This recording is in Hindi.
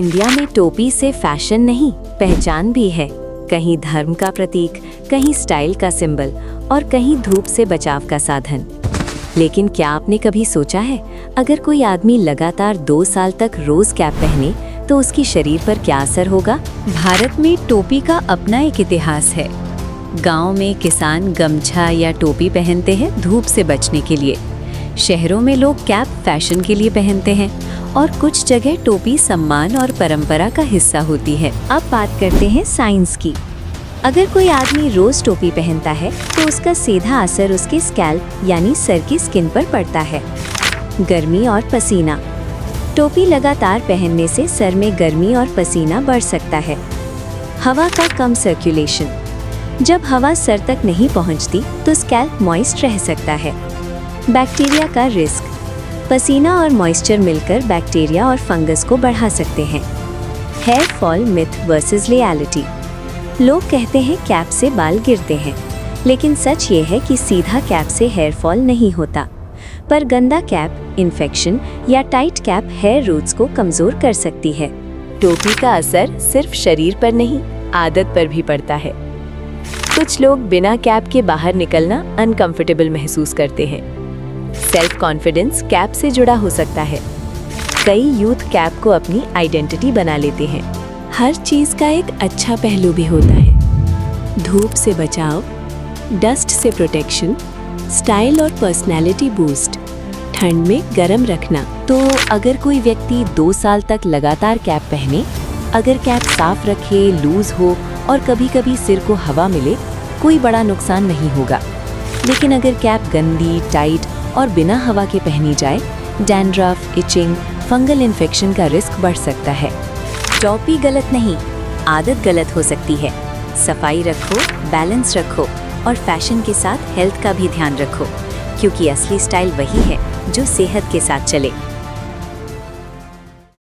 इंडिया में टोपी से फैशन नहीं, पहचान भी है। कहीं धर्म का प्रतीक, कहीं स्टाइल का सिंबल और कहीं धूप से बचाव का साधन। लेकिन क्या आपने कभी सोचा है, अगर कोई आदमी लगातार 2 साल तक रोज कैप पहने तो उसकी शरीर पर क्या असर होगा? भारत में टोपी का अपना एक इतिहास है। गांव में किसान गमछा या टोपी पहनते हैं धूप से बचने के लिए। शहरों में लोग कैप फैशन के लिए पहनते हैं और कुछ जगह टोपी सम्मान और परंपरा का हिस्सा होती है। अब बात करते हैं साइंस की। अगर कोई आदमी रोज टोपी पहनता है तो उसका सीधा असर उसके स्कैल्प यानी सर की स्किन पर पड़ता है। गर्मी और पसीना। टोपी लगातार पहनने से सर में गर्मी और पसीना बढ़ सकता है। हवा का कम सर्कुलेशन। जब हवा सर तक नहीं पहुंचती तो स्कैल्प मॉइस्ट रह सकता है। बैक्टीरिया का रिस्क। पसीना और मॉइस्चर मिलकर बैक्टीरिया और फंगस को बढ़ा सकते हैं। Hair fall myth versus reality. लोग कहते हैं कैप से बाल गिरते हैं, लेकिन सच ये है कि सीधा कैप से हेयर फॉल नहीं होता, पर गंदा कैप, इन्फेक्शन या टाइट कैप हेयर रूट्स को कमजोर कर सकती है। टोपी का असर सिर्फ शरीर पर नहीं, आदत पर भी पड़ता है। कुछ लोग बिना कैप के बाहर निकलना अनकंफर्टेबल महसूस करते हैं। सेल्फ कॉन्फिडेंस कैप से जुड़ा हो सकता है। कई यूथ कैप को अपनी आइडेंटिटी बना लेते हैं। हर चीज का एक अच्छा पहलू भी होता है। धूप से बचाव, डस्ट से प्रोटेक्शन, स्टाइल और पर्सनैलिटी बूस्ट, ठंड में गर्म रखना। तो अगर कोई व्यक्ति 2 साल तक लगातार कैप पहने, अगर कैप साफ रखे, लूज हो और कभी-कभी सिर को हवा मिले, कोई बड़ा नुकसान नहीं होगा। लेकिन अगर कैप गंदी, टाइट और बिना हवा के पहनी जाए, डैंड्रफ, इचिंग, फंगल इन्फेक्शन का रिस्क बढ़ सकता है। टोपी गलत नहीं, आदत गलत हो सकती है। सफाई रखो, बैलेंस रखो और फैशन के साथ हेल्थ का भी ध्यान रखो, क्योंकि असली स्टाइल वही है जो सेहत के साथ चले।